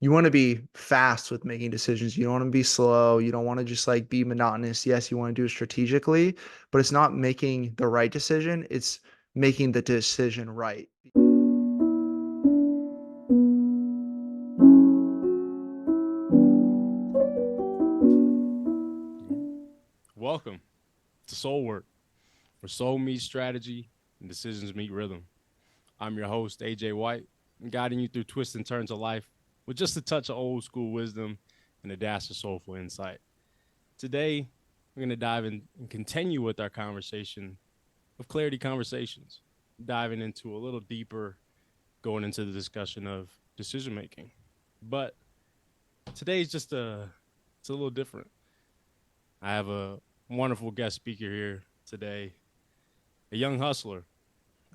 you want to be fast with making decisions. You don't want to be slow. You don't want to just like be monotonous. Yes, you want to do it strategically, but it's not making the right decision. It's making the decision right. Welcome to Soul Work, where soul meets strategy and decisions meet rhythm. I'm your host, AJ White, guiding you through twists and turns of life with just a touch of old school wisdom and a dash of soulful insight. Today, we're going to dive in and continue with our conversation of clarity conversations, diving into a little deeper, going into the discussion of decision making. But today's it's a little different. I have a wonderful guest speaker here today, a young hustler,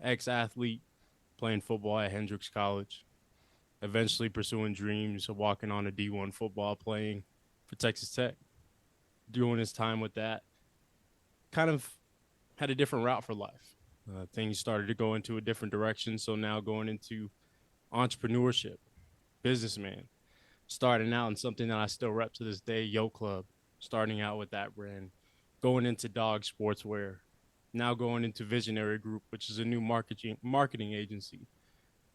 ex-athlete, playing football at Hendrix College, eventually pursuing dreams of walking on a D1 football, playing for Texas Tech. During his time with that, kind of had a different route for life. Things started to go into a different direction, so now going into entrepreneurship, businessman, starting out in something that I still rep to this day, Yo Club, starting out with that brand, going into dog sportswear, now going into Visionary Group, which is a new marketing agency.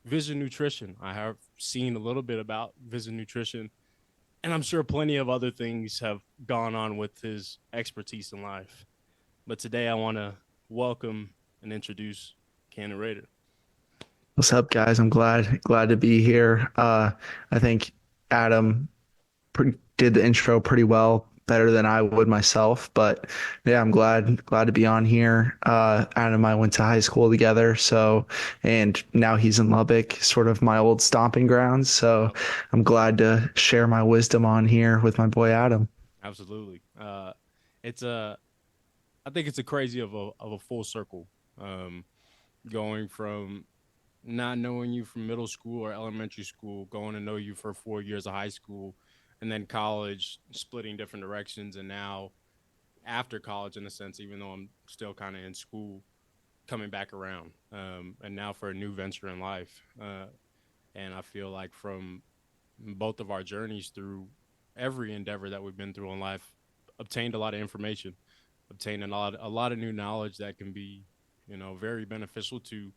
Vision Nutrition, I have seen a little bit about Vision Nutrition, and I'm sure plenty of other things have gone on with his expertise in life. But today I want to welcome and introduce Canon Roeder. What's up, guys? I'm glad to be here. I think Adam did the intro pretty well, better than I would myself. But yeah, I'm glad to be on here. Adam and I went to high school together, and now he's in Lubbock, sort of my old stomping grounds. So I'm glad to share my wisdom on here with my boy Adam. Absolutely. It's a, I think it's a crazy of a full circle, going from not knowing you from middle school or elementary school, going to know you for 4 years of high school, and then college, splitting different directions, and now after college, in a sense, even though I'm still kind of in school, coming back around, and now for a new venture in life. And I feel like from both of our journeys through every endeavor that we've been through in life, obtained a lot of information, obtained a lot of new knowledge that can be, very beneficial to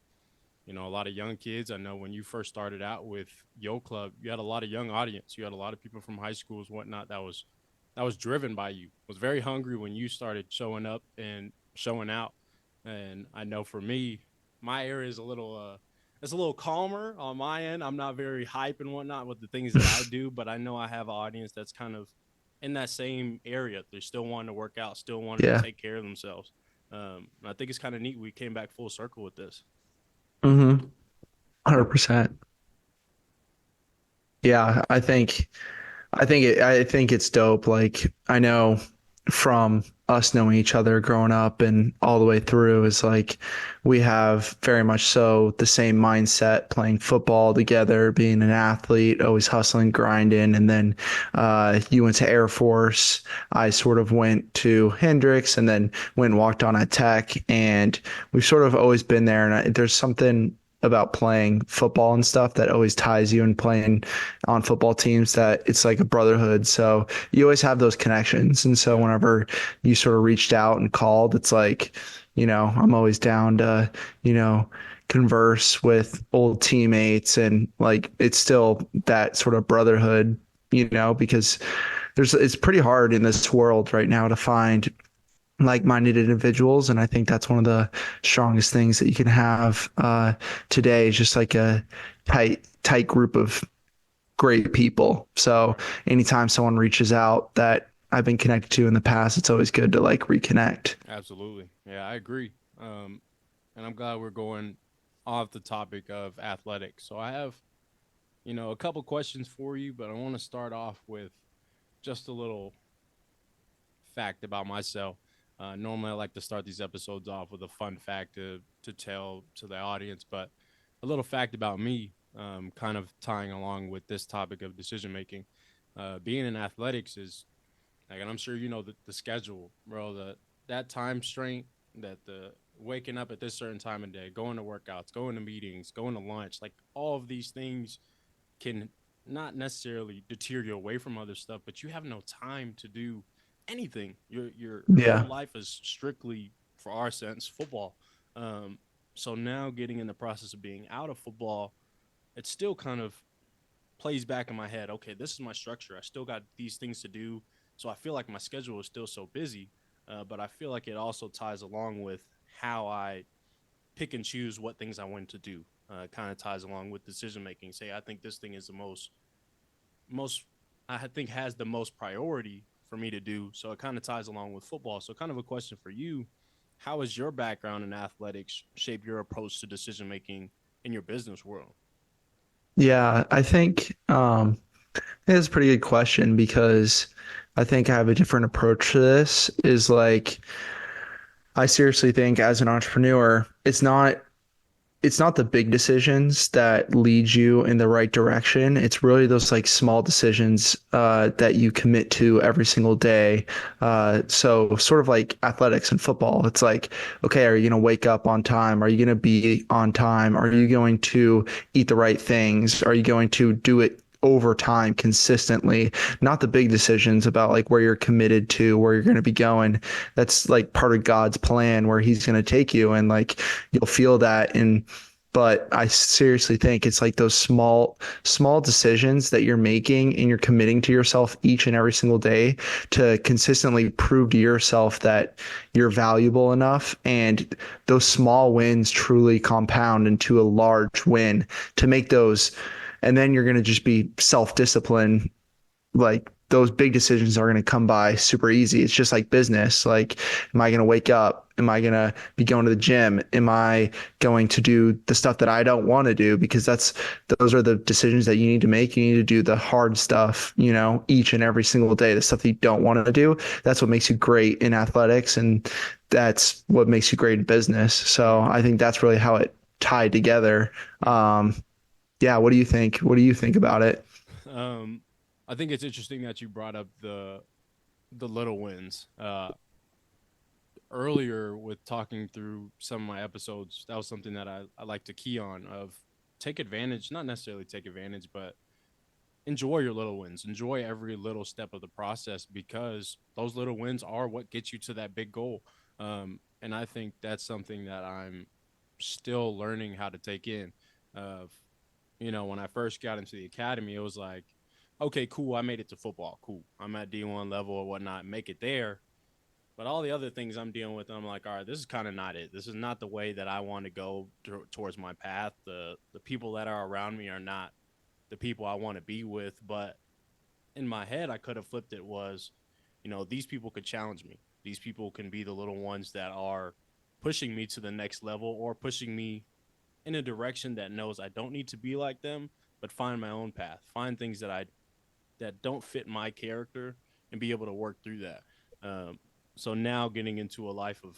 a lot of young kids. I know when you first started out with Yo Club, you had a lot of young audience. You had a lot of people from high schools, whatnot, that was driven by you. Was very hungry when you started showing up and showing out. And I know for me, my area is it's a little calmer on my end. I'm not very hype and whatnot with the things that I do, but I know I have an audience that's kind of in that same area. They're still wanting to work out, still wanting to Yeah. take care of themselves. And I think it's kind of neat we came back full circle with this. Mm-hmm. 100%. Yeah, I think it's dope. Like I know from us knowing each other growing up and all the way through is like we have very much so the same mindset playing football together, being an athlete, always hustling, grinding. And then you went to Air Force. I sort of went to Hendrix and then went and walked on at Tech. And we've sort of always been there. And there's something about playing football and stuff that always ties you and playing on football teams that it's like a brotherhood. So you always have those connections. And so Yeah. whenever you sort of reached out and called, it's like, I'm always down to, you know, converse with old teammates and like it's still that sort of brotherhood, because it's pretty hard in this world right now to find like-minded individuals, and I think that's one of the strongest things that you can have today is just like a tight group of great people. So anytime someone reaches out that I've been connected to in the past, it's always good to like reconnect. Absolutely. Yeah, I agree. And I'm glad we're going off the topic of athletics. So I have, a couple questions for you, but I want to start off with just a little fact about myself. Normally, I like to start these episodes off with a fun fact to tell to the audience, but a little fact about me, kind of tying along with this topic of decision making. Being in athletics is like, and I'm sure you know the schedule, bro. That time strain, that the waking up at this certain time of day, going to workouts, going to meetings, going to lunch, like all of these things can not necessarily deter you away from other stuff, but you have no time to do anything. Your whole Yeah. life is strictly, for our sense, football. Um, so now getting in the process of being out of football, it still kind of plays back in my head. Okay, this is my structure. I still got these things to do, so I feel like my schedule is still so busy. But I feel like it also ties along with how I pick and choose what things I want to do. Kind of ties along with decision making. Say I think this thing is the most I think has the most priority for me to do. So it kind of ties along with football. So kind of a question for you: how has your background in athletics shaped your approach to decision making in your business world? Yeah, I think it's a pretty good question because I think I have a different approach to this. Is like I seriously think as an entrepreneur, it's not the big decisions that lead you in the right direction. It's really those like small decisions that you commit to every single day. So sort of like athletics and football. It's like, okay, are you going to wake up on time? Are you going to be on time? Are you going to eat the right things? Are you going to do it over time consistently, not the big decisions about like where you're committed to, where you're going to be going. That's like part of God's plan where he's going to take you, and like you'll feel that. And but I seriously think it's like those small decisions that you're making and you're committing to yourself each and every single day to consistently prove to yourself that you're valuable enough, and those small wins truly compound into a large win to make those. And then you're going to just be self-disciplined. Like those big decisions are going to come by super easy. It's just like business. Like, am I going to wake up? Am I going to be going to the gym? Am I going to do the stuff that I don't want to do? Because those are the decisions that you need to make. You need to do the hard stuff, each and every single day, the stuff that you don't want to do. That's what makes you great in athletics. And that's what makes you great in business. So I think that's really how it tied together. Yeah. What do you think? What do you think about it? Um, I think it's interesting that you brought up the little wins. Earlier with talking through some of my episodes, that was something that I like to key on of take advantage, not necessarily take advantage, but enjoy your little wins. Enjoy every little step of the process because those little wins are what gets you to that big goal. And I think that's something that I'm still learning how to take in. Of when I first got into the academy, it was like, okay, cool, I made it to football. Cool, I'm at D1 level or whatnot, make it there. But all the other things I'm dealing with, I'm like, all right, this is kind of not it. This is not the way that I want to go towards my path. The people that are around me are not the people I want to be with. But in my head, I could have flipped it was, these people could challenge me. These people can be the little ones that are pushing me to the next level or pushing me in a direction that knows I don't need to be like them, but find my own path, find things that don't fit my character, and be able to work through that. So now getting into a life of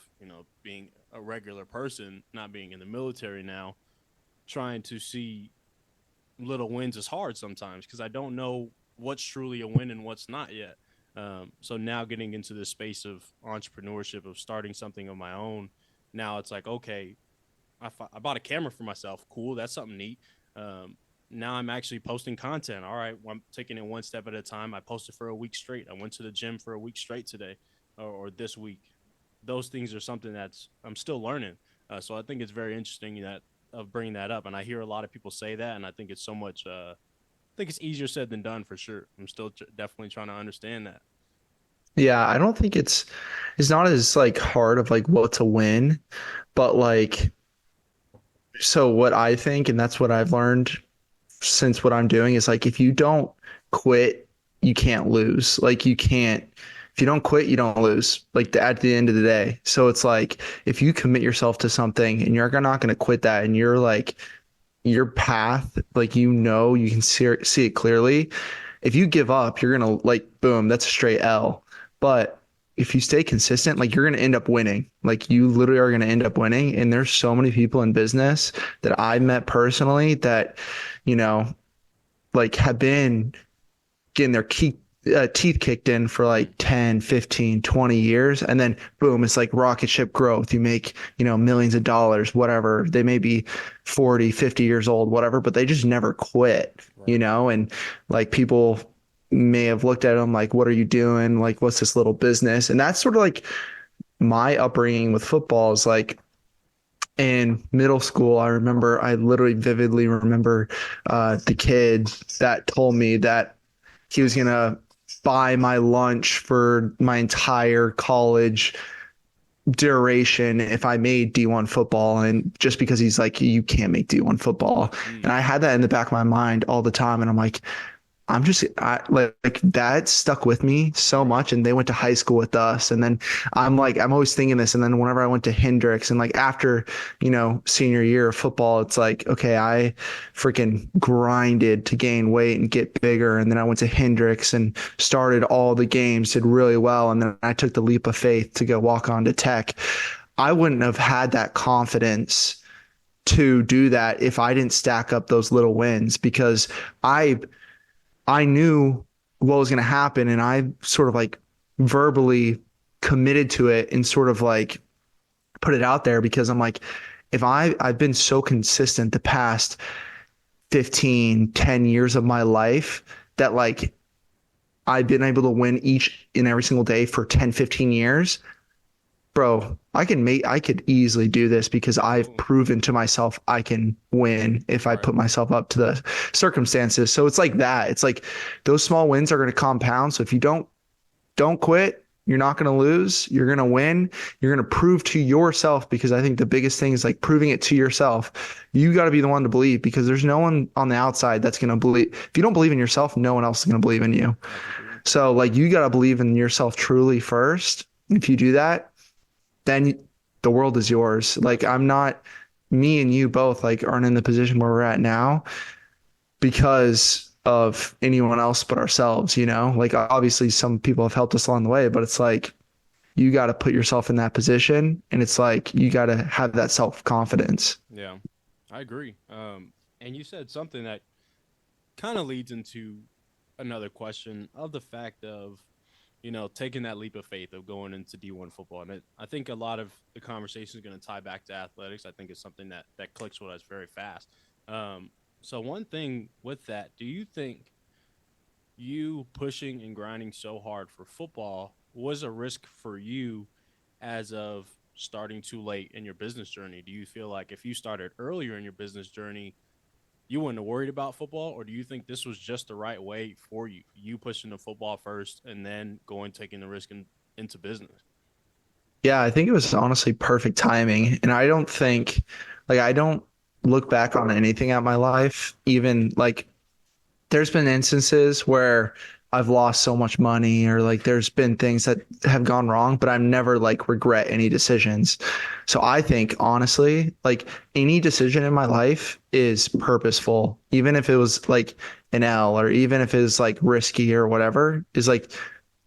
being a regular person, not being in the military now, trying to see little wins is hard sometimes because I don't know what's truly a win and what's not yet. So now getting into the space of entrepreneurship, of starting something of my own, now it's like, okay, I bought a camera for myself. Cool, that's something neat. Now I'm actually posting content. All right, well, I'm taking it one step at a time. I posted for a week straight. I went to the gym for a week straight today, or this week. Those things are something that's I'm still learning. So I think it's very interesting that of bringing that up, and I hear a lot of people say that, and I think it's so much. I think it's easier said than done for sure. I'm still definitely trying to understand that. Yeah, I don't think it's not as like hard of like what to win, but like so what I think, and that's what I've learned since what I'm doing is like if you don't quit, you can't lose. Like you can't if you don't quit, you don't lose. Like at the end of the day. So it's like if you commit yourself to something and you're not going to quit that, and you're like your path, like you can see it clearly. If you give up, you're gonna like boom, that's a straight L. But if you stay consistent, like you're gonna end up winning. Like you literally are gonna end up winning. And there's so many people in business that I've met personally that, you know, like have been getting their teeth kicked in for like 10, 15, 20 years. And then boom, it's like rocket ship growth. You make, millions of dollars, whatever. They may be 40, 50 years old, whatever, but they just never quit. Right. and like people may have looked at him like, what are you doing? Like, what's this little business? And that's sort of like my upbringing with football is like in middle school. I literally vividly remember the kid that told me that he was going to buy my lunch for my entire college duration if I made D1 football. And just because he's like, you can't make D1 football. And Mm. I had that in the back of my mind all the time. And I'm like, like that stuck with me so Right. much. And they went to high school with us. And then I'm always thinking this. And then whenever I went to Hendrix and like after, senior year of football, it's like, okay, I freaking grinded to gain weight and get bigger. And then I went to Hendrix and started all the games, did really well. And then I took the leap of faith to go walk on to Tech. I wouldn't have had that confidence to do that if I didn't stack up those little wins because I I knew what was going to happen and I sort of like verbally committed to it and sort of like put it out there because I'm like, if I've been so consistent the past 15, 10 years of my life that like I've been able to win each and every single day for 10, 15 years, bro, I could easily do this because I've Absolutely. proven to myself I can win if I Right. put myself up to the circumstances. So it's like that. It's like those small wins are going to compound. So if you don't quit, you're not going to lose. You're going to win. You're going to prove to yourself because I think the biggest thing is like proving it to yourself. You got to be the one to believe because there's no one on the outside that's going to believe. If you don't believe in yourself, no one else is going to believe in you. I agree. So like you got to believe in yourself truly first. If you do that, then the world is yours. Like I'm not, me and you both like aren't in the position where we're at now because of anyone else but ourselves. Like obviously some people have helped us along the way, but it's like you got to put yourself in that position and it's like you got to have that self-confidence. Yeah, I agree. And you said something that kind of leads into another question of the fact of, taking that leap of faith of going into D1 football. And I think a lot of the conversation is going to tie back to athletics. I think it's something that clicks with us very fast. So one thing with that, do you think you pushing and grinding so hard for football was a risk for you as of starting too late in your business journey? Do you feel like if you started earlier in your business journey, you wouldn't have worried about football, or do you think this was just the right way for you? You pushing the football first and then going taking the risk into business. Yeah, I think it was honestly perfect timing. And I don't look back on anything at my life, even like there's been instances where I've lost so much money or like there's been things that have gone wrong, but I've never like regret any decisions. So I think honestly, like any decision in my life is purposeful, even if it was like an L or even if it was like risky or whatever, is like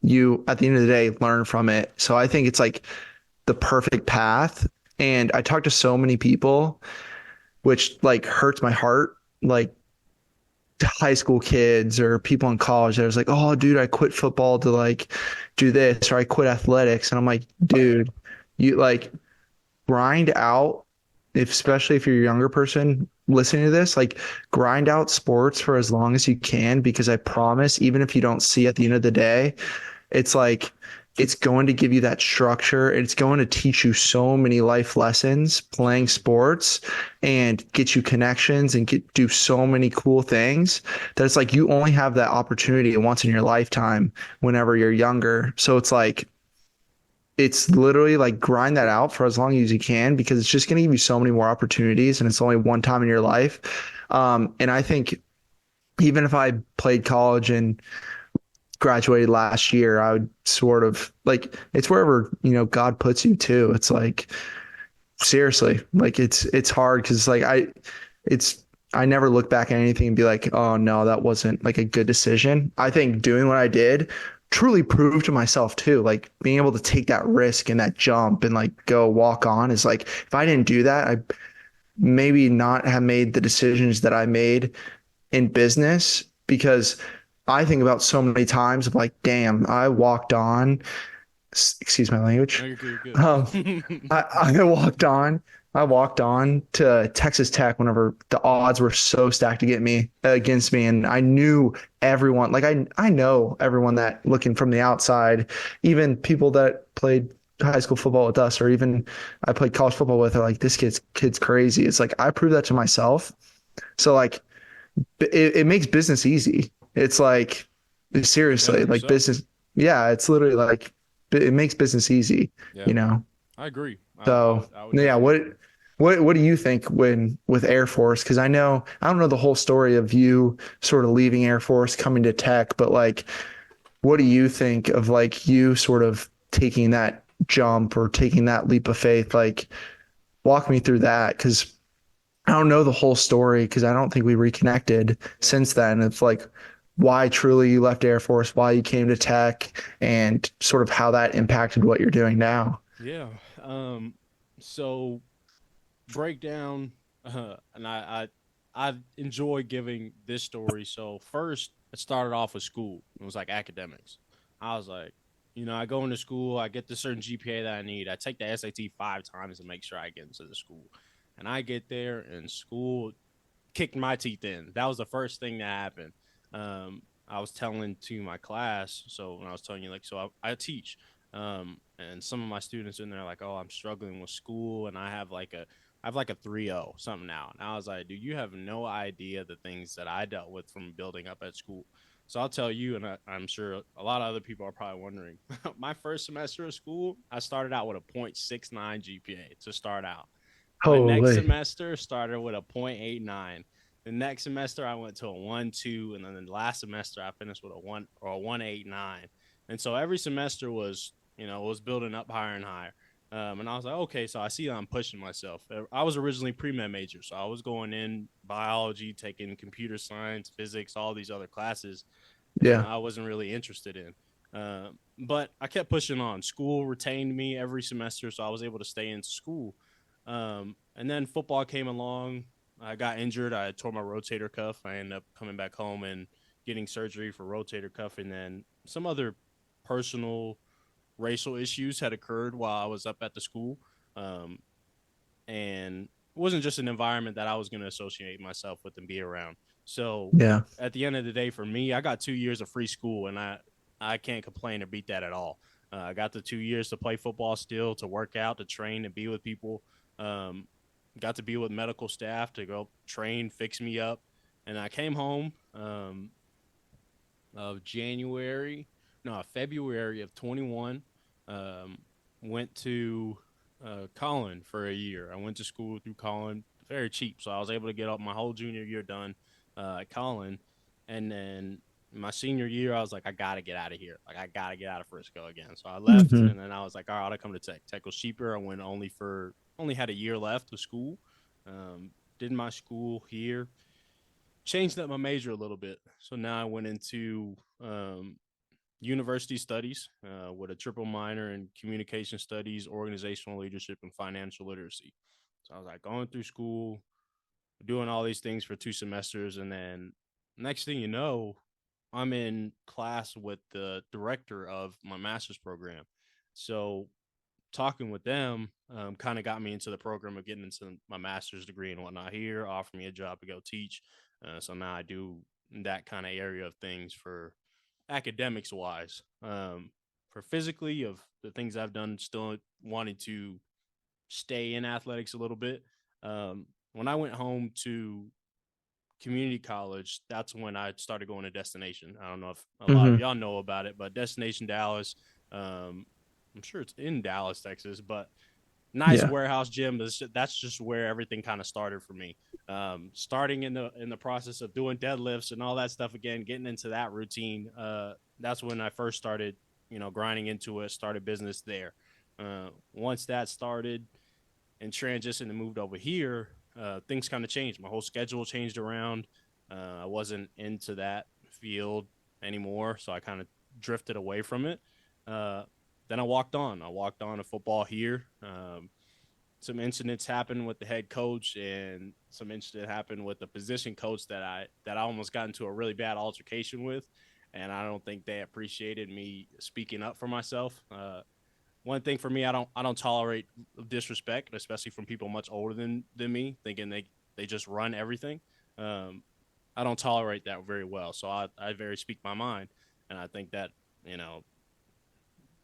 you at the end of the day learn from it. So I think it's like the perfect path. And I talk to so many people, which like hurts my heart. Like high school kids or people in college that was like, oh, dude, I quit football to like do this or I quit athletics. And I'm like, dude, you like grind out, especially if you're a younger person listening to this, like grind out sports for as long as you can, because I promise, even if you don't see at the end of the day, it's like it's going to give you that structure. It's going to teach you so many life lessons playing sports and get you connections and do so many cool things that it's like you only have that opportunity once in your lifetime whenever you're younger. So it's literally like grind that out for as long as you can because it's just going to give you so many more opportunities and it's only one time in your life. And I think even if I played college and graduated last year, I would sort of like it's wherever, God puts you too. It's like seriously, like it's hard because like it's I never look back at anything and be like, oh no, that wasn't like a good decision. I think doing what I did truly proved to myself too, like being able to take that risk and that jump and like go walk on is like if I didn't do that, I maybe not have made the decisions that I made in business because I think about so many times of like, damn, I walked on, excuse my No, language. you're good. Um, You're good. I walked on I walked on to Texas Tech whenever the odds were so stacked to get me against me, and I knew everyone. Like I know everyone that looking from the outside, even people that played high school football with us, or even I played college football with, are like, this kid's crazy. It's like I proved that to myself. So like it makes business easy. It's like seriously, Very like so. business. Yeah, it's literally like it makes business easy, Yeah, you know. I agree. So I would yeah, definitely agree. what do you think when with Air Force? Because I don't know the whole story of you sort of leaving Air Force, coming to tech, but like, what do you think of like you sort of taking that jump or taking that leap of faith? Like, walk me through that because I don't know the whole story because I don't think we reconnected Yeah. since then. It's like why truly you left Air Force, why you came to tech, and sort of how that impacted what you're doing now. Yeah. So breakdown, and I enjoy giving this story. So first, it started off with school. It was like academics. I was like, I go into school, I get the certain GPA that I need. I take the SAT 5 times to make sure I get into the school, and I get there, and school kicked my teeth in. That was the first thing that happened. I was telling to my class, so when I was telling you, like, so I teach, and some of my students in there are like, oh, I'm struggling with school, and I have like a 3.0 something now. And I was like, dude, you have no idea the things that I dealt with from building up at school. So I'll tell you, and I'm sure a lot of other people are probably wondering. My first semester of school, I started out with a 0.69 GPA to start out. My next Holy, semester started with a 0.89. The next semester I went to a 1.2, and then the last semester I finished with a 1.89. And so every semester was building up higher and higher. And I was like, okay, so I see that I'm pushing myself. I was originally pre-med major, so I was going in biology, taking computer science, physics, all these other classes that yeah, I wasn't really interested in. But I kept pushing on. School retained me every semester, so I was able to stay in school. And then football came along. I got injured. I tore my rotator cuff. I ended up coming back home and getting surgery for rotator cuff. And then some other personal racial issues had occurred while I was up at the school. Um, and it wasn't just an environment that I was going to associate myself with and be around. So yeah. at the end of the day, for me, I got 2 years of free school, and I can't complain or beat that at all. I got the 2 years to play football still, to work out, to train, to be with people. Um, got to be with medical staff to go train, fix me up, and I came home of February of 21. Um, went to Collin for a year. I went to school through Collin, very cheap, so I was able to get up my whole junior year done at Collin, and then my senior year, I was like, I gotta get out of here. Like, I gotta get out of Frisco again. So I left, Hmm. and then I was like, all right, I'll come to Tech. Tech was cheaper. I went only had a year left of school. Did my school here, changed up my major a little bit. So now I went into university studies with a triple minor in communication studies, organizational leadership, and financial literacy. So I was like going through school, doing all these things for 2 semesters, and then next thing you know, I'm in class with the director of my master's program. So talking with them kind of got me into the program of getting into my master's degree and whatnot here, offered me a job to go teach. So now I do that kind of area of things for academics wise. For physically, of the things I've done, still wanted to stay in athletics a little bit. When I went home to community college, that's when I started going to Destination. I don't know if a lot of Hmm. y'all know about it, but Destination Dallas, um, I'm sure it's in Dallas, Texas, but nice Yeah. warehouse gym. That's just where everything kind of started for me. Starting in the process of doing deadlifts and all that stuff again, getting into that routine. That's when I first started, grinding into it. Started business there. Once that started and transitioned and moved over here, things kind of changed. My whole schedule changed around. I wasn't into that field anymore, so I kind of drifted away from it. Uh, then I walked on. I walked on to football here. Some incidents happened with the head coach, and some incident happened with the position coach that I almost got into a really bad altercation with, and I don't think they appreciated me speaking up for myself. one thing for me, I don't tolerate disrespect, especially from people much older than me, thinking they just run everything. Um, I don't tolerate that very well, so I very speak my mind, and I think that you know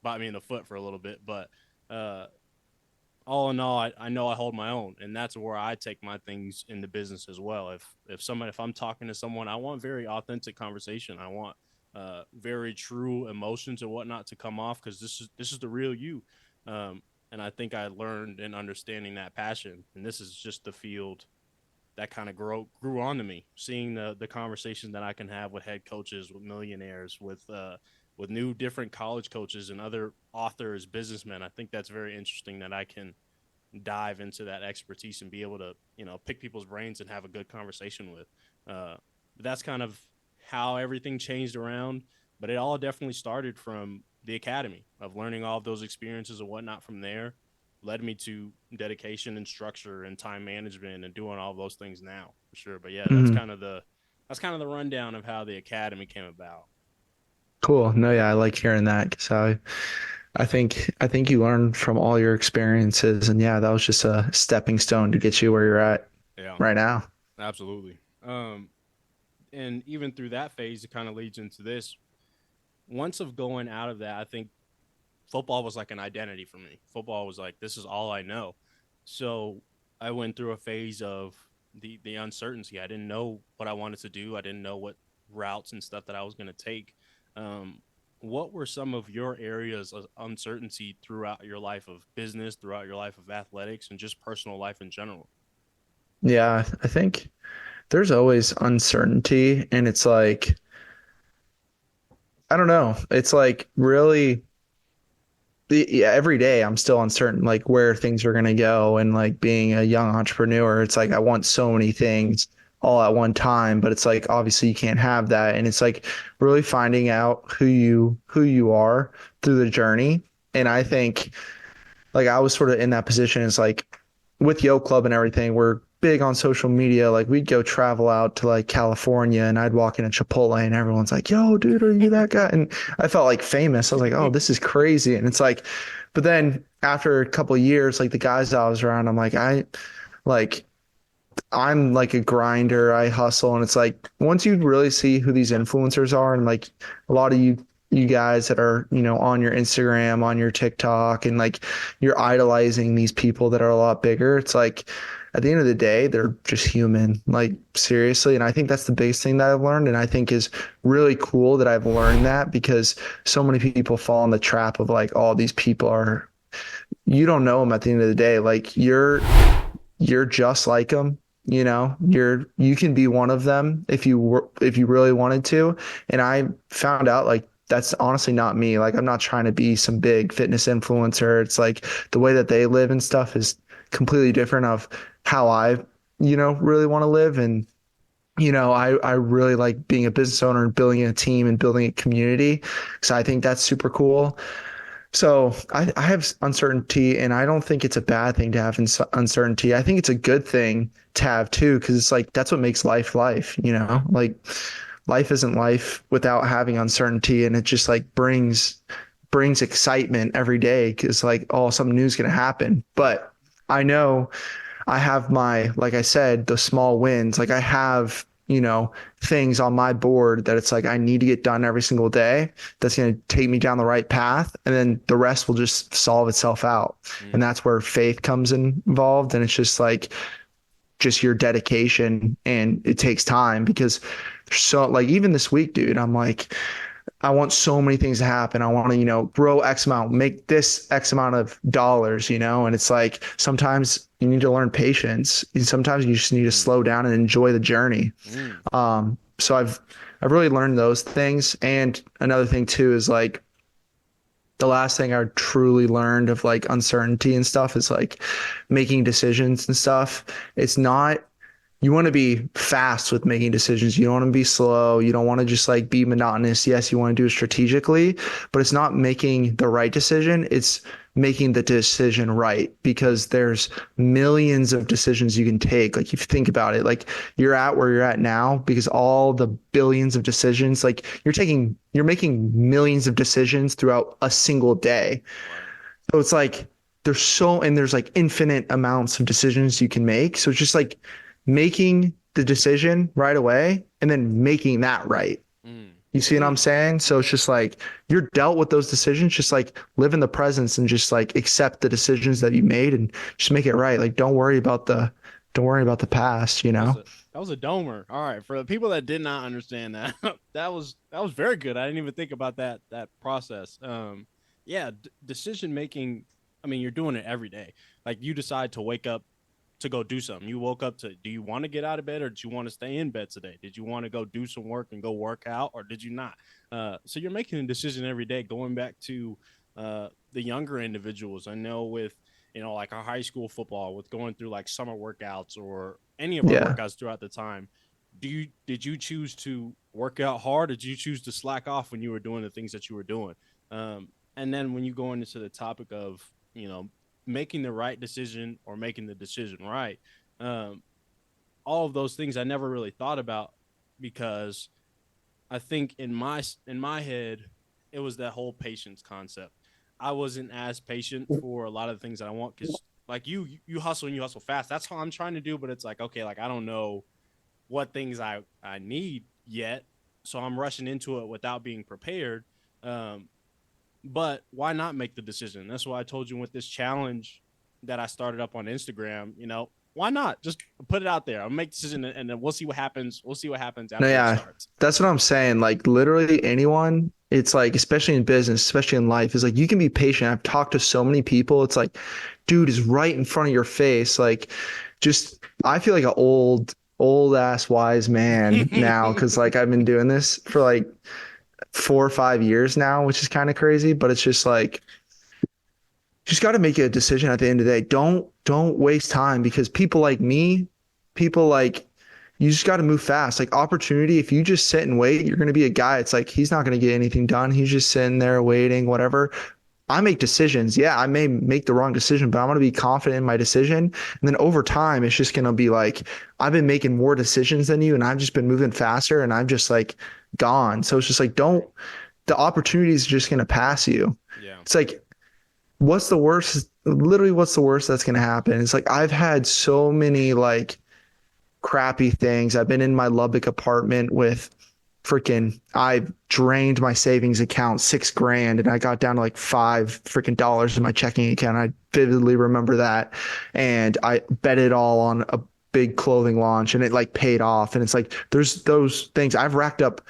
bite me in the foot for a little bit, but uh, all in all, I know I hold my own, and that's where I take my things in the business as well. If I'm talking to someone, I want very authentic conversation. I want very true emotions and whatnot to come off because this is the real you. And I think I learned in understanding that passion, and this is just the field that kind of grew onto me. Seeing the conversation that I can have with head coaches, with millionaires, with new different college coaches and other authors, businessmen. I think that's very interesting that I can dive into that expertise and be able to, pick people's brains and have a good conversation with. But that's kind of how everything changed around. But it all definitely started from the academy of learning all of those experiences and whatnot from there led me to dedication and structure and time management and doing all of those things now for sure. But yeah, Mhm. that's kind of the rundown of how the academy came about. Cool. No, yeah, I like hearing that because I think you learned from all your experiences, and yeah, that was just a stepping stone to get you where you're at Yeah, right now. absolutely. And even through that phase, it kind of leads into this. Once of going out of that, I think football was like an identity for me. Football was like, this is all I know. So I went through a phase of the uncertainty. I didn't know what I wanted to do. I didn't know what routes and stuff that I was going to take. Um, what were some of your areas of uncertainty throughout your life of business, throughout your life of athletics, and just personal life in general? Yeah, I think there's always uncertainty, and it's like I don't know. It's like really yeah, every day I'm still uncertain like where things are going to go, and like being a young entrepreneur, it's like I want so many things all at one time, but it's like obviously you can't have that, and it's like really finding out who you are through the journey. And I think like I was sort of in that position. It's like with Yo Club and everything, we're big on social media. Like we'd go travel out to like California, and I'd walk in a Chipotle and everyone's like, yo, dude, are you that guy? And I felt like famous. I was like, oh, this is crazy. And it's like, but then after a couple of years, like the guys I was around, like I'm like a grinder. I hustle. And it's like once you really see who these influencers are, and like a lot of you guys that are, on your Instagram, on your TikTok, and like you're idolizing these people that are a lot bigger. It's like at the end of the day, they're just human, like seriously. And I think that's the biggest thing that I've learned. And I think is really cool that I've learned that because so many people fall in the trap of like, all these people are, you don't know them at the end of the day. Like you're just like them. You can be one of them if you really wanted to. And I found out like that's honestly not me. Like I'm not trying to be some big fitness influencer. It's like the way that they live and stuff is completely different of how I, really want to live. And I really like being a business owner and building a team and building a community. So I think that's super cool. So I have uncertainty, and I don't think it's a bad thing to have uncertainty. I think it's a good thing to have too, because it's like that's what makes life, like life isn't life without having uncertainty, and it just like brings excitement every day because like, oh, something new is going to happen. But I know I have like I said, the small wins. Like I have, things on my board that it's like I need to get done every single day. That's going to take me down the right path. And then the rest will just solve itself out. And Mm, that's where faith comes involved. And it's just like, just your dedication, and it takes time because so like even this week, dude, I'm like, I want so many things to happen. I want to, grow X amount, make this X amount of dollars, and it's like sometimes you need to learn patience. And sometimes you just need to mm, slow down and enjoy the journey. mm, So I've really learned those things. And another thing too is like the last thing I truly learned of like uncertainty and stuff is like making decisions and stuff. It's not you want to be fast with making decisions. You don't want to be slow. You don't want to just like be monotonous. Yes, you want to do it strategically, but it's not making the right decision. It's making the decision right because there's millions of decisions you can take. Like if you think about it, like you're at where you're at now because all the billions of decisions, like you're making millions of decisions throughout a single day. right. So it's like there's like infinite amounts of decisions you can make. So it's just like making the decision right away and then making that right. Mm. You see what I'm saying? So it's just like you're dealt with those decisions, just like live in the presence and just like accept the decisions that you made and just make it right. Like don't worry about the past, you That was know? a domer. All right, for the people that did not understand that, that was very good. I didn't even think about that process. Yeah, decision making. I mean, you're doing it every day. Like you decide to wake up to go do something. You woke up to, do you want to get out of bed or did you want to stay in bed today? Did you want to go do some work and go work out or did you not? So you're making a decision every day. Going back to the younger individuals, I know with like our high school football, with going through like summer workouts or any of our Yeah. workouts throughout the time. Did you choose to work out hard? Or did you choose to slack off when you were doing the things that you were doing? And then when you go into the topic of making the right decision or making the decision right, um, all of those things I never really thought about because I think in my head it was that whole patience concept. I wasn't as patient for a lot of the things that I want because like you hustle and you hustle fast. That's how I'm trying to do, but it's like okay, like I don't know what things I need yet, so I'm rushing into it without being prepared. Um, but why not make the decision? That's why I told you with this challenge that I started up on Instagram. Why not just put it out there? I'll make the decision, and then we'll see what happens. We'll see what happens No, after it yeah, starts. that's what I'm saying. Like literally anyone, it's like, especially in business, especially in life, is like you can be patient. I've talked to so many people. It's like, dude, is right in front of your face. Like, just I feel like an old ass wise man now because like I've been doing this for like 4 or 5 years now, which is kind of crazy. But it's just like just got to make a decision at the end of the day. Don't waste time because people like me, people like you just got to move fast. Like opportunity, if you just sit and wait, you're going to be a guy. It's like he's not going to get anything done. He's just sitting there waiting, whatever. I make decisions. Yeah, I may make the wrong decision, but I'm going to be confident in my decision. And then over time, it's just going to be like I've been making more decisions than you, and I've just been moving faster, and I'm just like gone. So it's just like don't the opportunity is just going to pass you. Yeah. It's like what's the worst? Literally, what's the worst that's going to happen? It's like I've had so many like crappy things. I've been in my Lubbock apartment with freaking, I drained my savings account 6 grand and I got down to like $5 in my checking account. I vividly remember that. And I bet it all on a big clothing launch and it like paid off. And it's like, there's those things I've racked up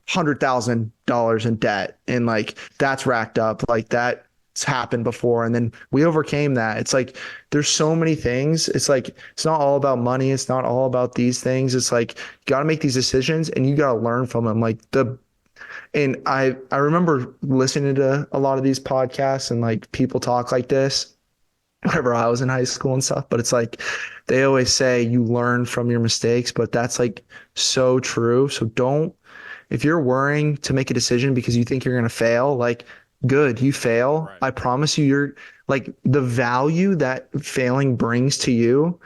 $100,000 in debt and like that's racked up like that happened before and then we overcame that. It's like there's so many things. It's like it's not all about money, it's not all about these things. It's like you got to make these decisions and you got to learn from them. Like the and I remember listening to a lot of these podcasts and like people talk like this whenever I was in high school and stuff, but it's like they always say you learn from your mistakes, but that's like so true. So don't if you're worrying to make a decision because you think you're going to fail, like good, you fail. Right. I promise you, you're like the value that failing brings to you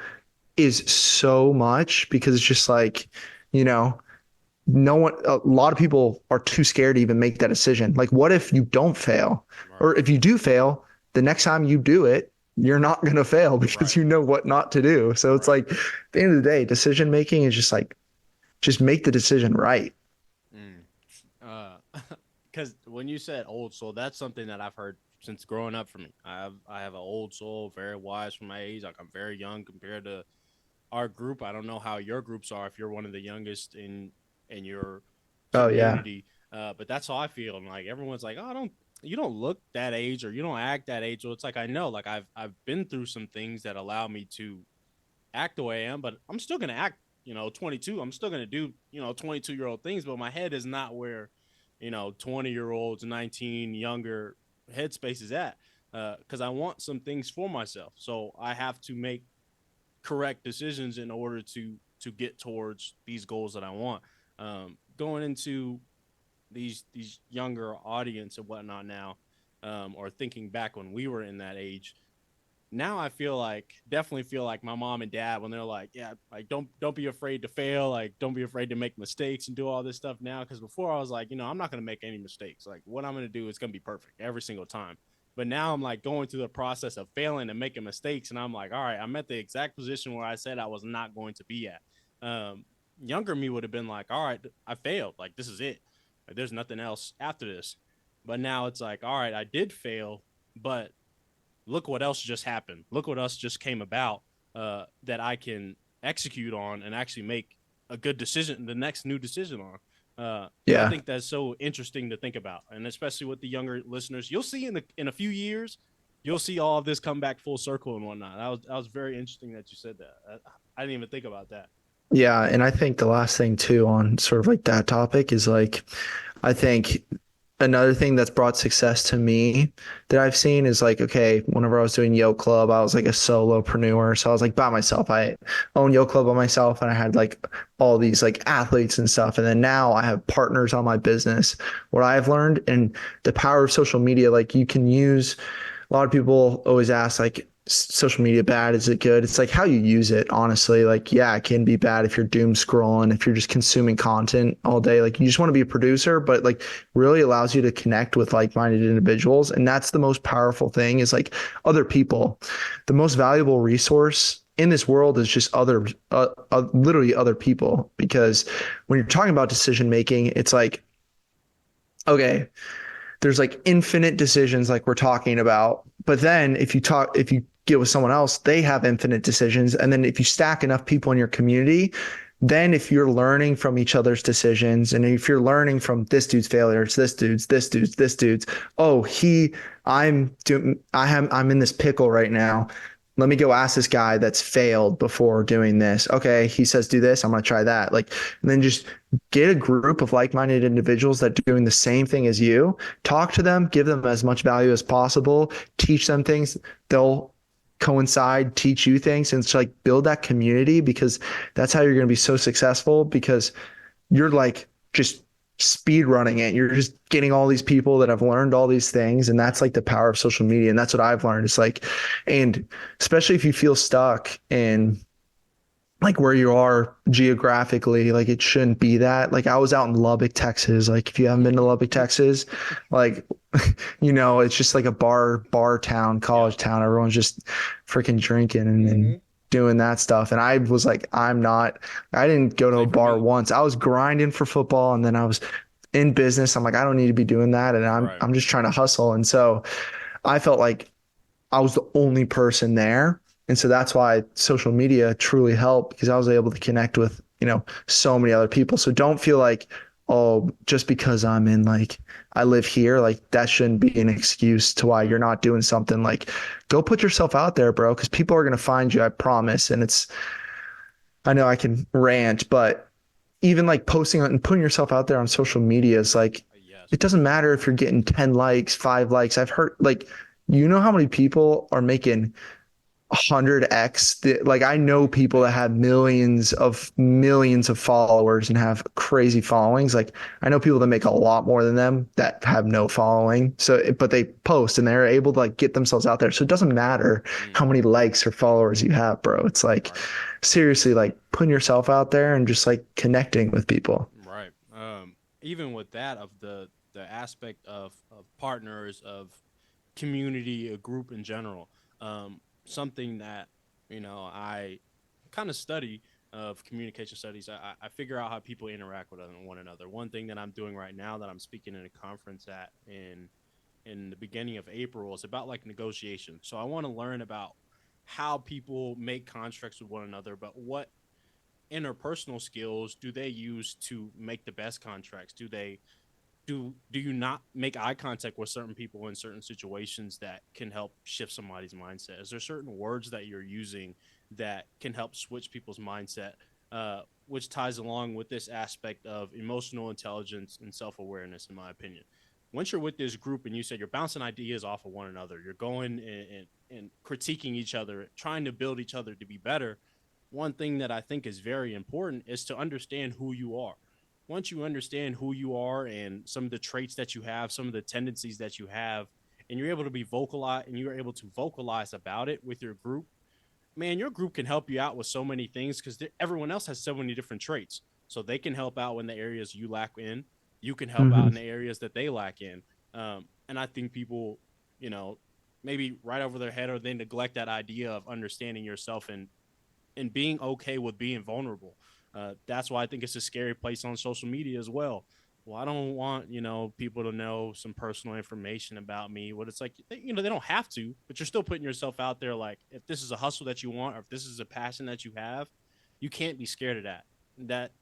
is so much because it's just like, you know, no one, a lot of people are too scared to even make that decision. Like, what if you don't fail? Right. Or if you do fail, the next time you do it, you're not going to fail because Right. you know what not to do. So it's Right. like, at the end of the day, decision making is just like, just make the decision right. Mm. Because when you said old soul, that's something that I've heard since growing up. For me, I have an old soul, very wise for my age. Like I'm very young compared to our group. I don't know how your groups are if you're one of the youngest in your Oh, yeah. community, but that's how I feel. And like everyone's like, oh, don't you don't look that age or you don't act that age. So it's like I know, like I've been through some things that allow me to act the way I am, but I'm still gonna act. 22. I'm still gonna do 22-year-old things, but my head is not where 20-year-olds, 19, younger headspace is at. Because I want some things for myself, so I have to make correct decisions in order to get towards these goals that I want. Going into these younger audience and whatnot now, or thinking back when we were in that age, now I feel like definitely feel like my mom and dad when they're like, yeah, like don't be afraid to fail, like don't be afraid to make mistakes and do all this stuff now. Because before I was like, I'm not gonna make any mistakes. Like what I'm gonna do is gonna be perfect every single time. But now I'm like going through the process of failing and making mistakes. And I'm like, all right, I'm at the exact position where I said I was not going to be at. Um, Younger me would have been like, all right, I failed. Like, this is it. Like, there's nothing else after this. But now it's like, all right, I did fail, but look what else just happened. Look what else just came about that I can execute on and actually make a good decision, the next new decision on. And I Yeah. think that's so interesting to think about, and especially with the younger listeners, you'll see in a few years, you'll see all of this come back full circle and whatnot. That was very interesting that you said that. I didn't even think about that. Yeah, and I think the last thing too on sort of like that topic is like I think another thing that's brought success to me that I've seen is like, okay, whenever I was doing Yo Club, I was like a solopreneur. So I was like by myself. I owned Yo Club by myself and I had like all these like athletes and stuff. And then now I have partners on my business. What I've learned and the power of social media, like you can use a lot of people always ask like social media bad, is it good? It's like how you use it, honestly. Like yeah, it can be bad if you're doom scrolling, if you're just consuming content all day. Like you just want to be a producer, but like really allows you to connect with like-minded individuals, and that's the most powerful thing is like other people. The most valuable resource in this world is just other literally other people, because when you're talking about decision making, it's like okay, there's like infinite decisions like we're talking about. But then if you get with someone else, they have infinite decisions. And then if you stack enough people in your community, then if you're learning from each other's decisions and if you're learning from this dude's failures, this dude's, oh, I'm in this pickle right now. Let me go ask this guy that's failed before doing this. Okay, he says do this, I'm going to try that. Like, and then just get a group of like-minded individuals that are doing the same thing as you. Talk to them, give them as much value as possible, teach them things. They'll coincide, teach you things, and it's like build that community, because that's how you're going to be so successful, because you're like just speed running it. You're just getting all these people that have learned all these things. And that's like the power of social media. And that's what I've learned. It's like, and especially if you feel stuck in like where you are geographically, like it shouldn't be that. Like I was out in Lubbock, Texas. Like if you haven't been to Lubbock, Texas, like it's just like a bar town, college town. Everyone's just freaking drinking and doing that stuff. And I was like, I didn't go to a bar once. I was grinding for football and then I was in business. I'm like, I don't need to be doing that. And I'm just trying to hustle. And so I felt like I was the only person there. And so that's why social media truly helped, because I was able to connect with, so many other people. So don't feel like, oh, just because I live here, like that shouldn't be an excuse to why you're not doing something. Like go put yourself out there, bro, because people are going to find you, I promise. And I know I can rant, but even like posting and putting yourself out there on social media is like, it doesn't matter if you're getting 10 likes, 5 likes. I've heard like, how many people are making 100x. Like I know people that have millions of followers and have crazy followings. Like I know people that make a lot more than them that have no following. So, but they post and they're able to like get themselves out there. So it doesn't matter how many likes or followers you have, bro. It's like seriously, like putting yourself out there and just like connecting with people. Right. Even with that of the aspect of partners, of community, a group in general. Something that I kind of study of communication studies. I figure out how people interact with one another. One thing that I'm doing right now that I'm speaking at a conference at in the beginning of April is about like negotiation. So I want to learn about how people make contracts with one another, but what interpersonal skills do they use to make the best contracts? Do you not make eye contact with certain people in certain situations that can help shift somebody's mindset? Is there certain words that you're using that can help switch people's mindset, which ties along with this aspect of emotional intelligence and self-awareness, in my opinion? Once you're with this group and you said you're bouncing ideas off of one another, you're going and critiquing each other, trying to build each other to be better, one thing that I think is very important is to understand who you are. Once you understand who you are and some of the traits that you have, some of the tendencies that you have, and you're able to be vocalized and you're able to vocalize about it with your group, man, your group can help you out with so many things because everyone else has so many different traits. So they can help out in the areas you lack in. You can help out in the areas that they lack in. And I think people you know, maybe right over their head, or they neglect that idea of understanding yourself and being okay with being vulnerable. That's why I think it's a scary place on social media as well. Well, I don't want, people to know some personal information about me. What it's like, they don't have to, but you're still putting yourself out there. Like, if this is a hustle that you want, or if this is a passion that you have, you can't be scared of that.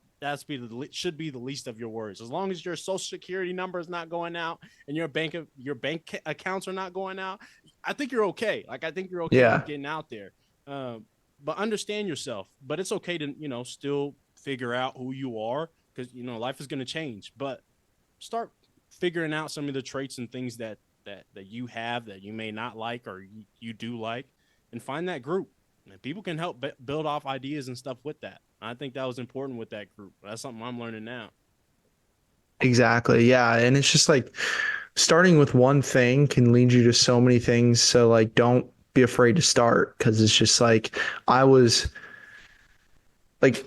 Should be the least of your worries. As long as your social security number is not going out and your bank accounts are not going out, I think you're okay. Like, I think you're okay Yeah, with getting out there. But understand yourself. But it's okay to, still figure out who you are, because, life is going to change. But start figuring out some of the traits and things that you have that you may not like, or you do like, and find that group. And people can help build off ideas and stuff with that. I think that was important with that group. That's something I'm learning now. exactly. Yeah. And it's just like starting with one thing can lead you to so many things. So like, don't be afraid to start, because it's just like I was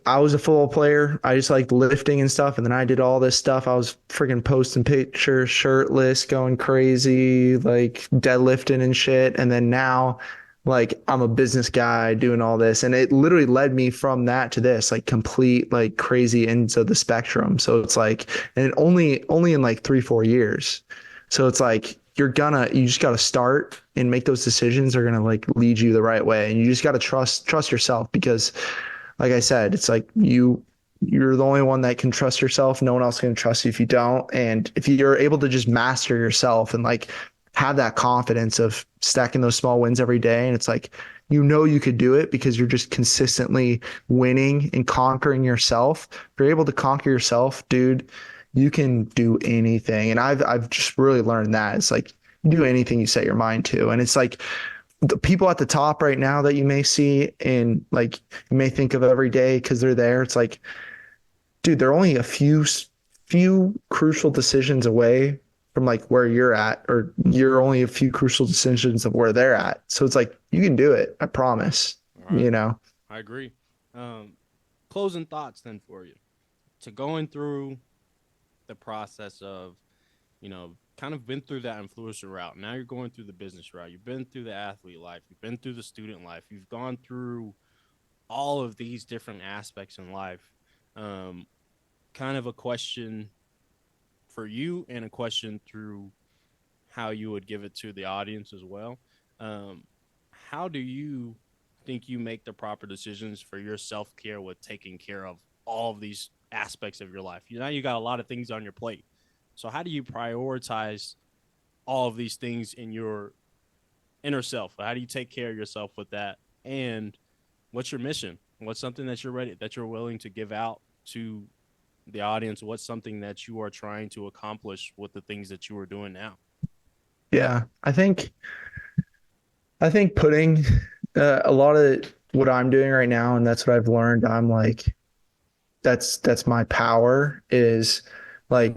I was a football player. I just liked lifting and stuff. And then I did all this stuff. I was freaking posting pictures, shirtless, going crazy, like deadlifting and shit. And then now, like, I'm a business guy doing all this. And it literally led me from that to this, like complete, like crazy ends of the spectrum. So it's like, and it only in like 3, 4 years. So it's like, you just got to start and make those decisions are going to like lead you the right way. And you just got to trust yourself, because like I said, it's like you're the only one that can trust yourself. No one else can trust you if you don't. And if you're able to just master yourself and like have that confidence of stacking those small wins every day, and it's like, you could do it because you're just consistently winning and conquering yourself. If you're able to conquer yourself, dude, you can do anything. And I've just really learned that. It's like you do anything you set your mind to. And it's like the people at the top right now that you may see and like you may think of every day because they're there. It's like, dude, they're only a few crucial decisions away from like where you're at, or you're only a few crucial decisions of where they're at. So it's like, you can do it. I promise, All right. you know? I agree. Um, Closing thoughts then for you. To going through the process of, kind of been through that influencer route. Now you're going through the business route. You've been through the athlete life. You've been through the student life. You've gone through all of these different aspects in life. Um, Kind of a question for you, and a question through how you would give it to the audience as well. Um, how do you think you make the proper decisions for your self care with taking care of all of these aspects of your life? Now you got a lot of things on your plate. So how do you prioritize all of these things in your inner self? How do you take care of yourself with that? And what's your mission? What's something that you're willing to give out to the audience? What's something that you are trying to accomplish with the things that you are doing now? Yeah. I think putting a lot of what I'm doing right now, and that's what I've learned. I'm like, that's my power, is like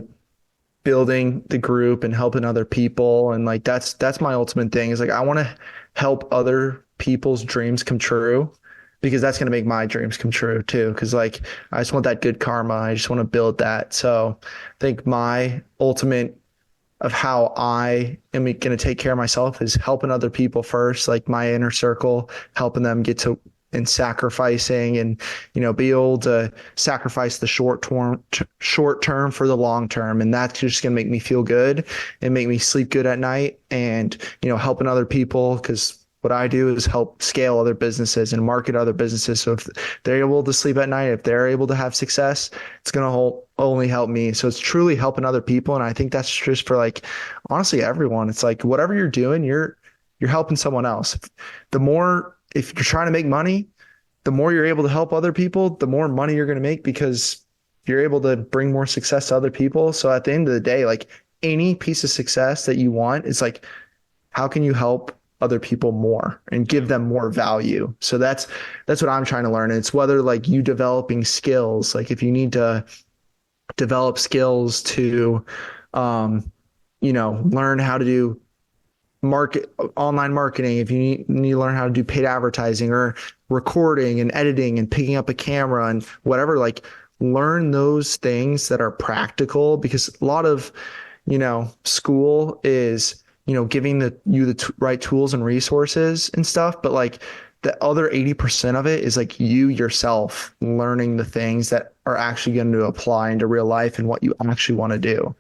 building the group and helping other people. And like, that's my ultimate thing, is like, I want to help other people's dreams come true, because that's going to make my dreams come true too. Cause like, I just want that good karma. I just want to build that. So I think my ultimate of how I am going to take care of myself is helping other people first, like my inner circle, helping them get to, and sacrificing, and be able to sacrifice the short term for the long term. And that's just going to make me feel good and make me sleep good at night. And helping other people, because what I do is help scale other businesses and market other businesses. So if they're able to sleep at night, if they're able to have success, it's going to only help me. So it's truly helping other people. And I think that's just for like, honestly, everyone. It's like, whatever you're doing, you're helping someone else. If you're trying to make money, the more you're able to help other people, the more money you're going to make, because you're able to bring more success to other people. So at the end of the day, like, any piece of success that you want, it's like, how can you help other people more and give them more value? So that's what I'm trying to learn. And it's whether like you developing skills, like if you need to develop skills to, learn how to do online marketing, if you need to learn how to do paid advertising or recording and editing and picking up a camera and whatever, like, learn those things that are practical, because a lot of, school is giving the right tools and resources and stuff. But like the other 80% of it is like you yourself learning the things that are actually going to apply into real life and what you actually want to do.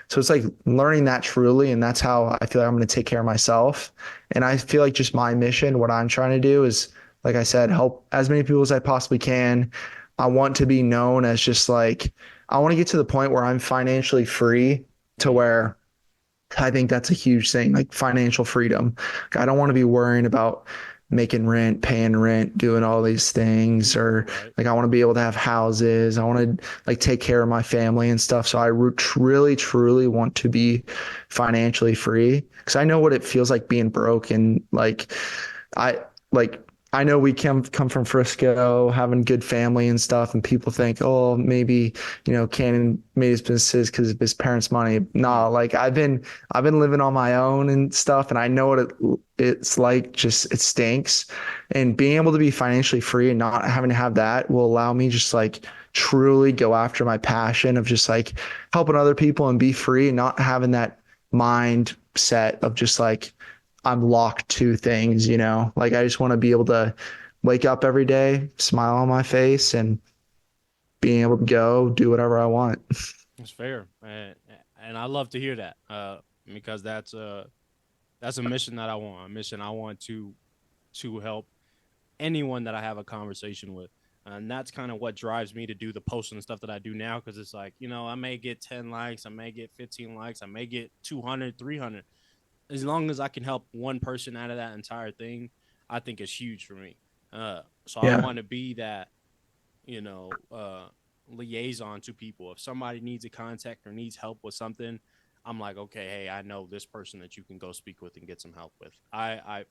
So it's like learning that truly. And that's how I feel like I'm going to take care of myself. And I feel like just my mission, what I'm trying to do is, like I said, help as many people as I possibly can. I want to be known as just like, I want to get to the point where I'm financially free to Mm, where I think that's a huge thing, like financial freedom. I don't want to be worrying about making rent, paying rent, doing all these things, or right. like I want to be able to have houses. I want to like take care of my family and stuff. So I really, truly want to be financially free because I know what it feels like being broke and I like I know we come from Frisco, having good family and stuff, and people think, oh, maybe Canon made his businesses because of his parents' money. Mm, Nah, like I've been living on my own and stuff, and I know what it's like. Just it stinks, and being able to be financially free and not having to have that will allow me just like truly go after my passion of just like helping other people and be free and not having that mindset of just like I'm locked to things. Like I just want to be able to wake up every day, smile on my face, and being able to go do whatever I want. it's fair, and I love to hear that because that's a mission that I want. A mission I want to help anyone that I have a conversation with. And that's kind of what drives me to do the posting and stuff that I do now because it's like, I may get 10 likes, I may get 15 likes, I may get 200, 300. As long as I can help one person out of that entire thing, I think it's huge for me. So I Yeah. want to be that, you know, uh, liaison to people. If somebody needs a contact or needs help with something, I'm like, okay, hey, I know this person that you can go speak with and get some help with. I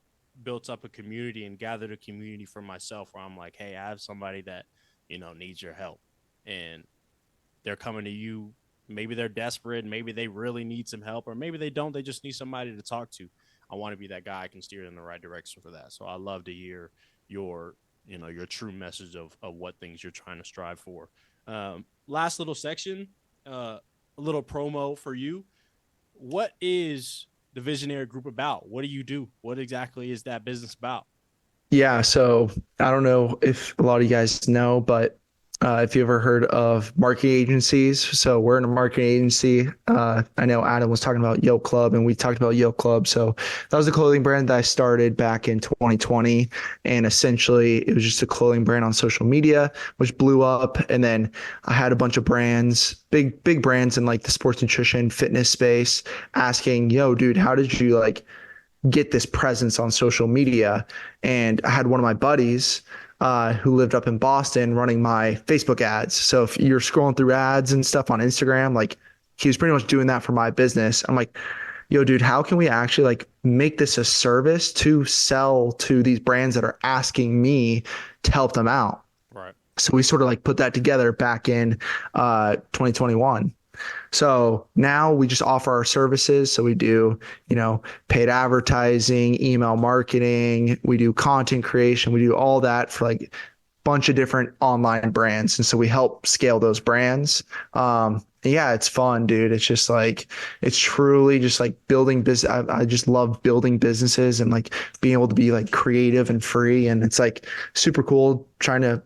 built up a community and gathered a community for myself where I'm like, hey, I have somebody that, needs your help. And they're coming to you. Maybe they're desperate. Maybe they really need some help, or maybe they don't. They just need somebody to talk to. I want to be that guy. I can steer in the right direction for that. So I love to hear your, your true message of what things you're trying to strive for. Last little section, a little promo for you. What is the Visionary Group about? What do you do? What exactly is that business about? Yeah, so I don't know if a lot of you guys know, but if you ever heard of marketing agencies, so we're in a marketing agency. I know Adam was talking about Yoke Club, and we talked about Yoke Club. So that was a clothing brand that I started back in 2020, and essentially it was just a clothing brand on social media, which blew up. And then I had a bunch of brands, big brands in like the sports nutrition, fitness space, asking, "Yo, dude, how did you like?" get this presence on social media. And I had one of my buddies who lived up in Boston running my Facebook ads. So if you're scrolling through ads and stuff on Instagram, like he was pretty much doing that for my business. I'm like, yo, dude, how can we actually like make this a service to sell to these brands that are asking me to help them out? Right. So we sort of like put that together back in 2021. So now we just offer our services. So we do, paid advertising, email marketing, we do content creation, we do all that for like a bunch of different online brands. And so we help scale those brands. Yeah, it's fun, dude. It's just like, it's truly just like building business. I just love building businesses and like being able to be like creative and free. And it's like super cool trying to,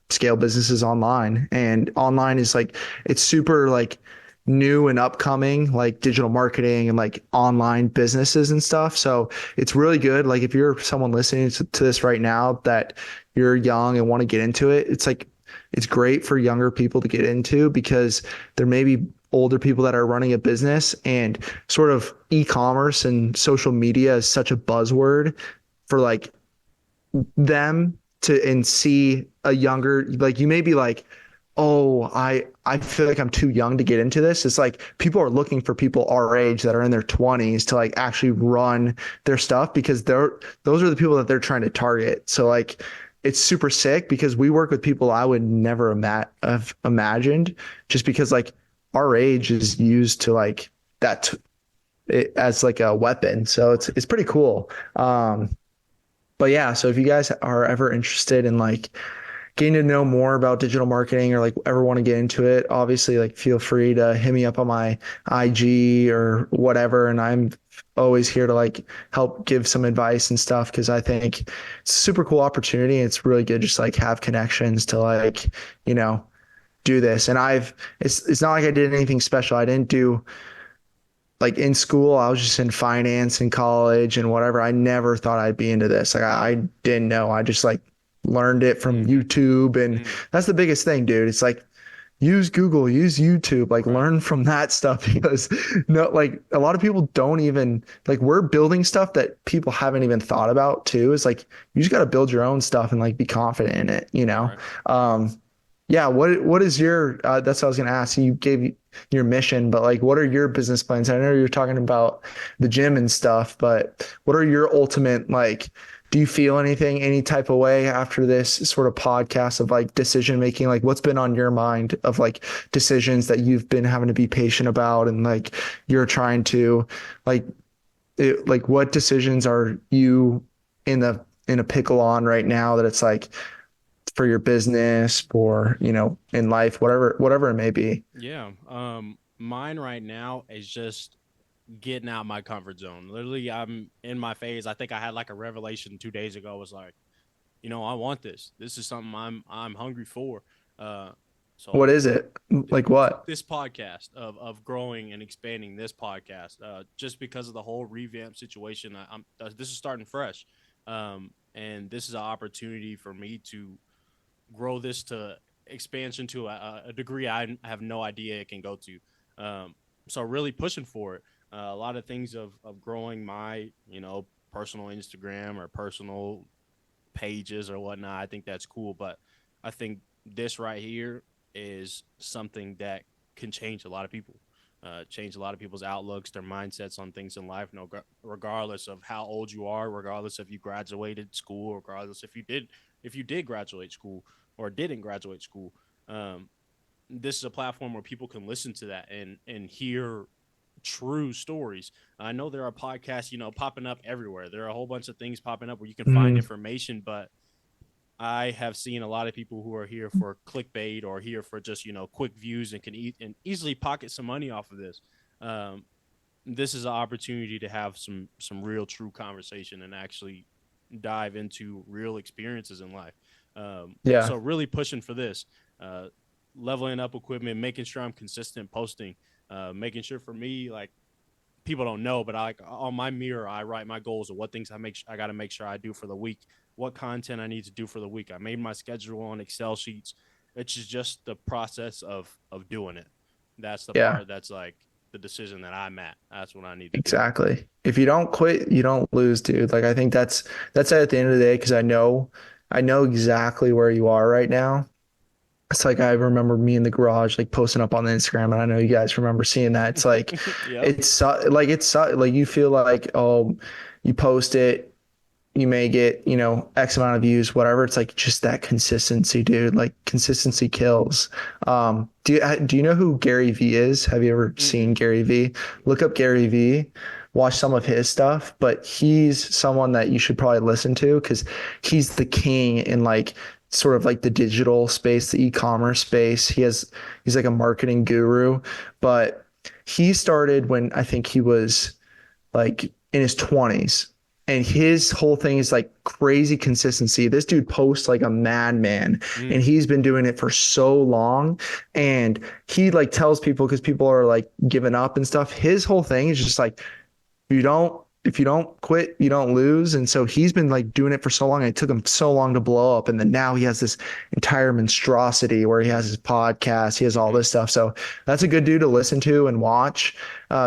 scale businesses online. And online is like, it's super like new and upcoming, like digital marketing and like online businesses and stuff. So it's really good. Like if you're someone listening to this right now that you're young and want to get into it, it's like, it's great for younger people to get into because there may be older people that are running a business and sort of e-commerce and social media is such a buzzword for like them to and see a younger like you may be like oh I feel like I'm too young to get into this. It's like people are looking for people our age that are in their 20s to like actually run their stuff because those are the people that they're trying to target. So like it's super sick because we work with people I would never have imagined just because like our age is used to like as like a weapon. So it's pretty cool. But yeah, so if you guys are ever interested in like getting to know more about digital marketing or like ever want to get into it, obviously like feel free to hit me up on my IG or whatever. And I'm always here to like help give some advice and stuff because I think it's a super cool opportunity. It's really good just like have connections to like, you know, do this. And it's not like I did anything special. I didn't do like in school, I was just in finance in college and whatever. I never thought I'd be into this. Like I didn't know. I just like learned it from Mm, YouTube. And mm, that's the biggest thing, dude. It's like use Google, use YouTube, like right. learn from that stuff because no, like a lot of people don't even like we're building stuff that people haven't even thought about too. Is like you just got to build your own stuff and like be confident in it, you know? Right. Yeah, what is your that's what I was gonna ask. You gave your mission, but like what are your business plans? I know you're talking about the gym and stuff, but what are your ultimate like do you feel anything any type of way after this sort of podcast of like decision making? Like what's been on your mind of like decisions that you've been having to be patient about and like you're trying to like like what decisions are you in a pickle on right now that it's like for your business, for, you know, in life, whatever it may be. Yeah. Mine right now is just getting out my comfort zone. Literally, I'm in my phase. I think I had like a revelation 2 days ago. It was like, I want this. This is something I'm hungry for. Uh, What so is it? Like what? this podcast of growing and expanding this podcast, just because of the whole revamp situation, this is starting fresh, and this is an opportunity for me to grow this to expansion to a degree I have no idea it can go to. So really pushing for it. A lot of things of growing my, personal Instagram or personal pages or whatnot. I think that's cool, but I think this right here is something that can change a lot of people, change a lot of people's outlooks, their mindsets on things in life. No, regardless of how old you are, regardless if you graduated school, regardless if you did graduate school or didn't graduate school. This is a platform where people can listen to that and hear true stories. I know there are podcasts, popping up everywhere. There are a whole bunch of things popping up where you can find Mm, information, but I have seen a lot of people who are here for clickbait or here for just quick views and can easily pocket some money off of this. Um, this is an opportunity to have some real true conversation and actually dive into real experiences in life. yeah. So really pushing for this, uh, leveling up equipment, making sure I'm consistent posting, making sure for me like people don't know, but I like on my mirror, I write my goals of what things I got to make sure I do for the week, what content I need to do for the week. I made my schedule on Excel sheets. It's just the process of doing it. That's the Yeah, part that's like the decision that I'm at. That's what I need to do. exactly. If you don't quit, you don't lose, dude. Like I think that's it at the end of the day because I know exactly where you are right now. It's like I remember me in the garage like posting up on the Instagram and I know you guys remember seeing that. It's like Yep. like you feel like oh you post it you may get, you know, X amount of views, whatever. It's like just that consistency, dude. Like consistency kills. Do you know who Gary V is? Have you ever seen Mm-mm. Gary V? Look up Gary V, watch some of his stuff, but he's someone that you should probably listen to because he's the king in like sort of like the digital space, the e-commerce space. He's like a marketing guru, but he started when I think he was like in his 20s. And his whole thing is like crazy consistency. This dude posts like a madman and Mm. he's been doing it for so long. And he like tells people because people are like giving up and stuff. His whole thing is just like, if you don't quit, you don't lose. And so he's been like doing it for so long. And it took him so long to blow up. And then now he has this entire monstrosity where he has his podcast, he has all Mm-hmm. this stuff. So that's a good dude to listen to and watch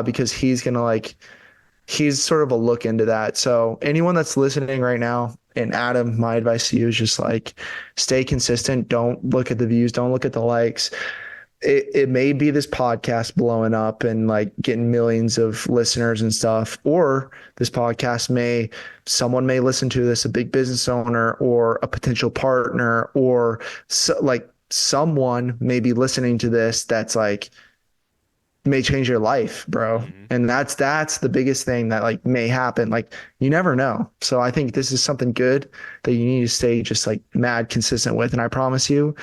because he's sort of a look into that. So anyone that's listening right now, and Adam, my advice to you is just like stay consistent. Don't look at the views. Don't look at the likes. It may be this podcast blowing up and like getting millions of listeners and stuff, or this podcast someone may listen to this, a big business owner or a potential partner, or like someone may be listening to this that's like may change your life, bro. Mm-hmm. And that's the biggest thing that like may happen. Like you never know. So I think this is something good that you need to stay just like mad consistent with. And I promise you,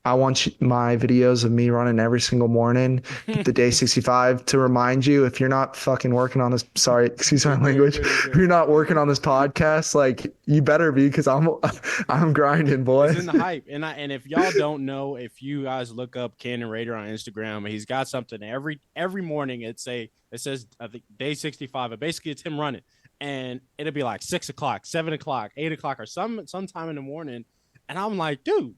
I want my videos of me running every single morning, the day 65 to remind you if you're not fucking working on this, sorry, excuse my You're good. You're language. good. You're If good. you're not working on this podcast, like you better be because I'm grinding, boy. It's in the hype. And if y'all don't know, if you guys look up Canon Roeder on Instagram, he's got something every morning. It says I think day 65, but basically it's him running. And it'll be like 6 o'clock, 7 o'clock, 8 o'clock, or sometime in the morning. And I'm like, dude,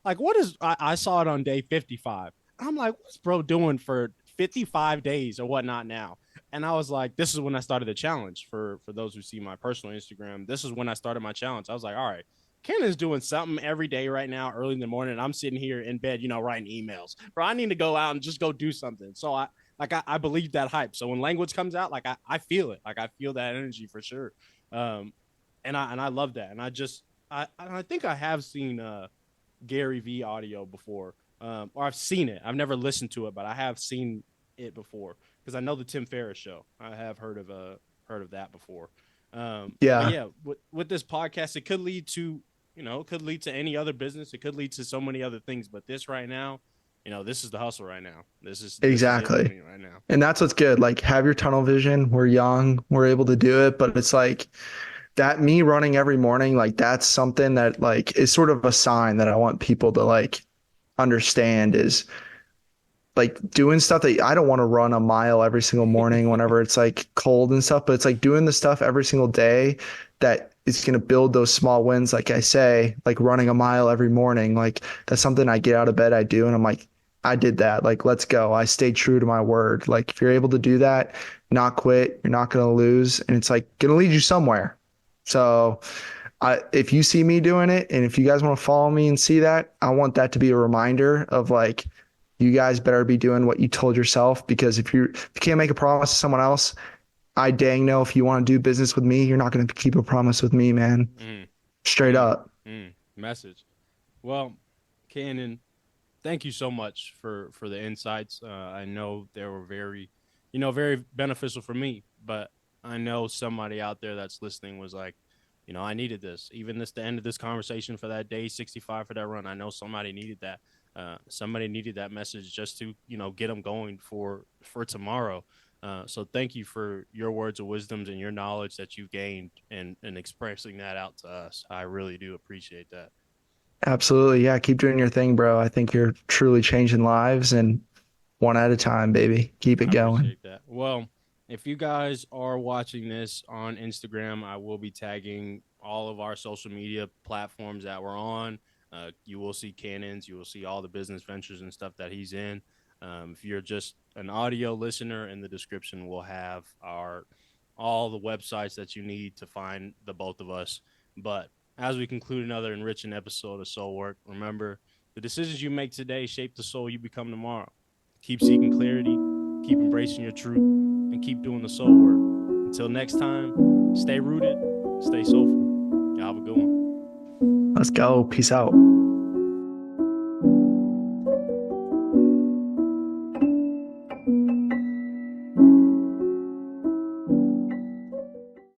like what is I saw it on day 55. I'm like, what's bro doing for 55 days or whatnot now? And I was like, this is when I started the challenge for those who see my personal Instagram. This is when I started my challenge. I was like, all right, Kenan's doing something every day right now, early in the morning. I'm sitting here in bed, writing emails. Bro, I need to go out and just go do something. So I believe that hype. So when language comes out, like I feel it. Like I feel that energy for sure. And I love that. And I think I have seen Gary V audio before. Or I've seen it. I've never listened to it, but I have seen it before because I know the Tim Ferriss show. I have heard of that before. But Yeah, yeah, with this podcast, it could lead to any other business. It could lead to so many other things. But this right now, this is the hustle right now. This is it for exactly. me right now. And that's what's good. Like have your tunnel vision. We're young, we're able to do it, but it's like that me running every morning, like that's something that like is sort of a sign that I want people to like understand is like doing stuff that I don't want to run a mile every single morning whenever it's like cold and stuff, but it's like doing the stuff every single day that is going to build those small wins. Like I say, like running a mile every morning, like that's something I get out of bed, I do. And I'm like, I did that. Like, let's go. I stayed true to my word. Like if you're able to do that, not quit, you're not going to lose. And it's like going to lead you somewhere. So if you see me doing it and if you guys want to follow me and see that, I want that to be a reminder of like, you guys better be doing what you told yourself because if you can't make a promise to someone else, I dang know if you want to do business with me, you're not going to keep a promise with me, man. Straight up. Message. Well, Cannon, thank you so much for the insights. I know they were very, very beneficial for me, but I know somebody out there that's listening was like, I needed this. Even the end of this conversation for that day 65 for that run, I know somebody needed that. Somebody needed that message just to, get them going for tomorrow. So thank you for your words of wisdoms and your knowledge that you've gained and expressing that out to us. I really do appreciate that. Absolutely. Yeah. Keep doing your thing, bro. I think you're truly changing lives and one at a time, baby. Keep it I going. appreciate that. Well, if you guys are watching this on Instagram, I will be tagging all of our social media platforms that we're on. You will see Cannons. You will see all the business ventures and stuff that he's in. If you're just an audio listener, in the description, we'll have all the websites that you need to find the both of us. But as we conclude another enriching episode of Soul Work, remember, the decisions you make today shape the soul you become tomorrow. Keep seeking clarity, keep embracing your truth, and keep doing the soul work. Until next time, stay rooted, stay soulful. Y'all have a good one. Let's go. Peace out.